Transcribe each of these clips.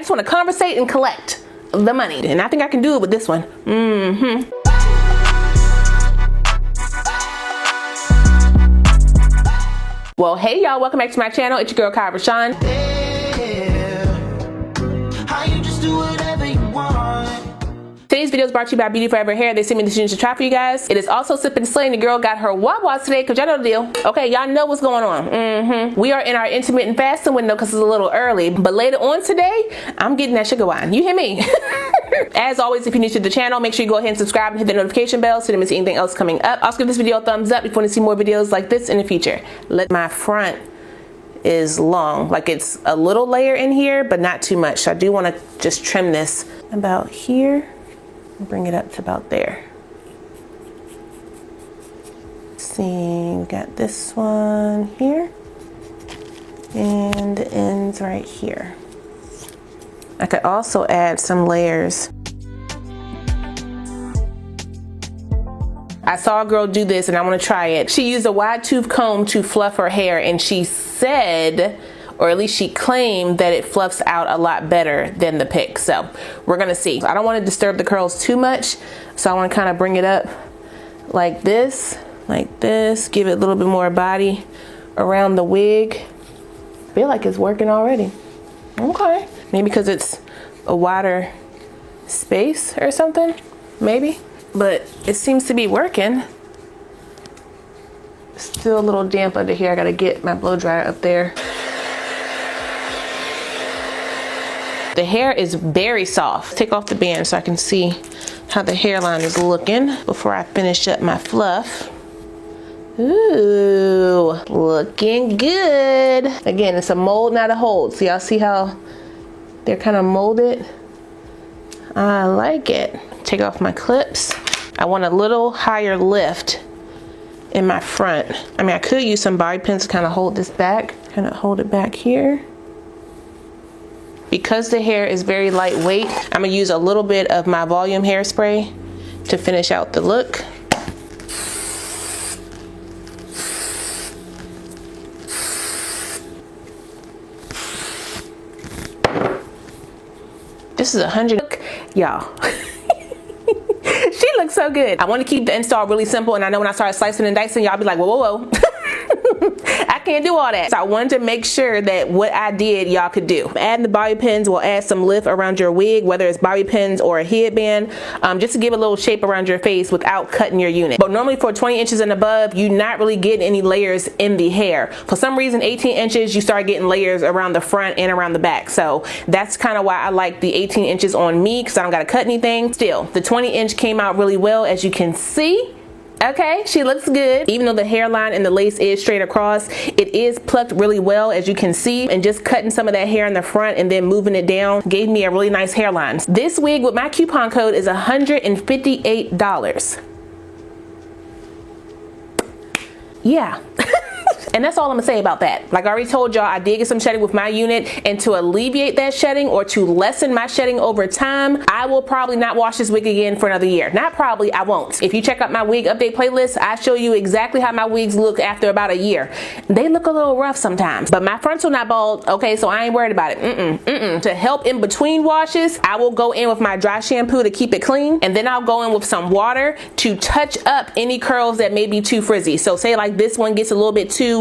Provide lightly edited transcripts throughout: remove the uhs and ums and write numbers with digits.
just want to conversate and collect the money. And I think I can do it with this one. Well, hey y'all, welcome back to my channel. It's your girl, Coil Rashawn. Today's video is brought to you by BeautyForever. They sent me the students to try for you guys. It is also Sip and Slay, and the girl got her wah-wah today, because y'all know the deal. Okay, y'all know what's going on. We are in our intermittent fasting window because it's a little early, but later on today, I'm getting that sugar wine. You hear me? As always, if you're new to the channel, make sure you go ahead and subscribe and hit the notification bell so you don't miss anything else coming up. Also, give this video a thumbs up if you want to see more videos like this in the future. My front is long, like it's a little layer in here, but not too much. So I do want to just trim this about here. Bring it up to about there. Let's see, we got this one here and the ends right here. I could also add some layers. I saw a girl do this and I want to try it. She used a wide tooth comb to fluff her hair, and she said, or at least she claimed, that it fluffs out a lot better than the pick. So we're gonna see. I don't want to disturb the curls too much, so I want to kind of bring it up like this, give it a little bit more body around the wig. I feel like it's working already. Okay, maybe because it's a wider space or something, maybe, but it seems to be working. Still a little damp under here. I gotta get my blow dryer up there. The hair is very soft. Take off the band so I can see how the hairline is looking before I finish up my fluff. Ooh, looking good. Again, it's a mold, not a hold. So y'all see how they're kind of molded? I like it. Take off my clips. I want a little higher lift in my front. I mean, I could use some bobby pins to kind of hold this back. Kind of hold it back here. Because the hair is very lightweight, I'm gonna use a little bit of my volume hairspray to finish out the look. This is 100, y'all. She looks so good. I want to keep the install really simple, and I know when I start slicing and dicing, y'all be like, whoa, whoa, whoa. I can't do all that. So I wanted to make sure that what I did, y'all could do. Adding the bobby pins will add some lift around your wig, whether it's bobby pins or a headband, just to give a little shape around your face without cutting your unit. But normally for 20 inches and above, you're not really getting any layers in the hair. For some reason, 18 inches, you start getting layers around the front and around the back. So that's kind of why I like the 18 inches on me, because I don't got to cut anything. Still, the 20 inch came out really well, as you can see. Okay, she looks good. Even though the hairline and the lace is straight across, it is plucked really well, as you can see, and just cutting some of that hair in the front and then moving it down gave me a really nice hairline. This wig with my coupon code is $158. Yeah. And that's all I'm gonna say about that. Like I already told y'all, I did get some shedding with my unit, and to alleviate that shedding or to lessen my shedding over time, I will probably not wash this wig again for another year. Not probably, I won't. If you check out my wig update playlist, I show you exactly how my wigs look after about a year. They look a little rough sometimes, but my frontal not bald, okay, so I ain't worried about it. To help in between washes, I will go in with my dry shampoo to keep it clean, and then I'll go in with some water to touch up any curls that may be too frizzy. So say like this one gets a little bit too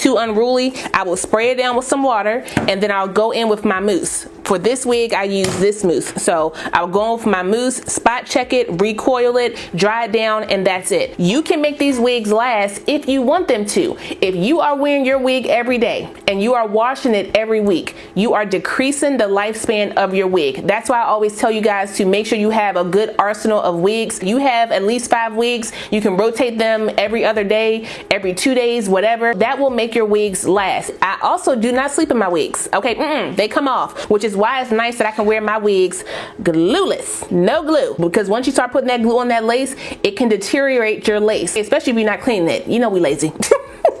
unruly, I will spray it down with some water, and then I'll go in with my mousse. For this wig, I use this mousse. So I'll go in with my mousse, spot check it, recoil it, dry it down, and that's it. You can make these wigs last if you want them to. If you are wearing your wig every day and you are washing it every week, you are decreasing the lifespan of your wig. That's why I always tell you guys to make sure you have a good arsenal of wigs. You have at least 5 wigs. You can rotate them every other day, every 2 days, whatever. That will make your wigs last. I also do not sleep in my wigs. Okay, they come off, which is why it's nice that I can wear my wigs glueless, no glue, because once you start putting that glue on that lace, it can deteriorate your lace, especially if you're not cleaning it. You know we lazy.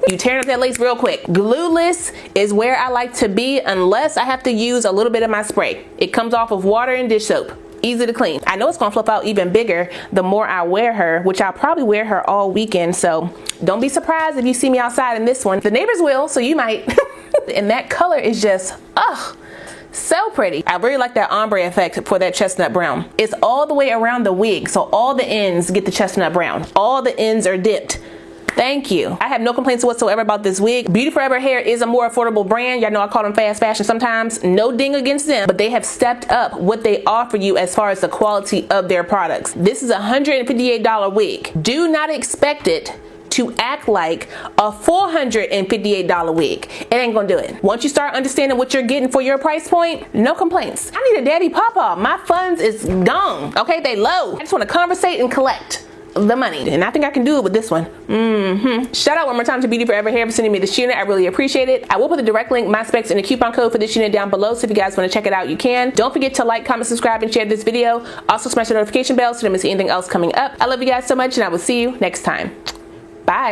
You tearing up that lace real quick. Glueless is where I like to be, unless I have to use a little bit of my spray. It comes off of water and dish soap. Easy to clean. I know it's gonna fluff out even bigger the more I wear her, which I'll probably wear her all weekend, so don't be surprised if you see me outside in this one. The neighbors will, so you might. And that color is just, So pretty. I really like that ombre effect for that chestnut brown. It's all the way around the wig, so all the ends get the chestnut brown. All the ends are dipped. Thank you. I have no complaints whatsoever about this wig. Beauty Forever Hair is a more affordable brand. Y'all know I call them fast fashion sometimes. No ding against them, but they have stepped up what they offer you as far as the quality of their products. This is a $158 wig. Do not expect it to act like a $458 wig. It ain't gonna do it. Once you start understanding what you're getting for your price point, no complaints. I need a daddy papa. My funds is gone. Okay, they low. I just wanna conversate and collect the money, and I think I can do it with this one. Shout out one more time to Beauty Forever Hair for sending me this unit. I really appreciate it. I will put the direct link, my specs, and the coupon code for this unit down below, so if you guys want to check it out, you can. Don't forget to like, comment, subscribe, and share this video. Also smash the notification bell so you don't miss anything else coming up. I love you guys so much, and I will see you next time. Bye.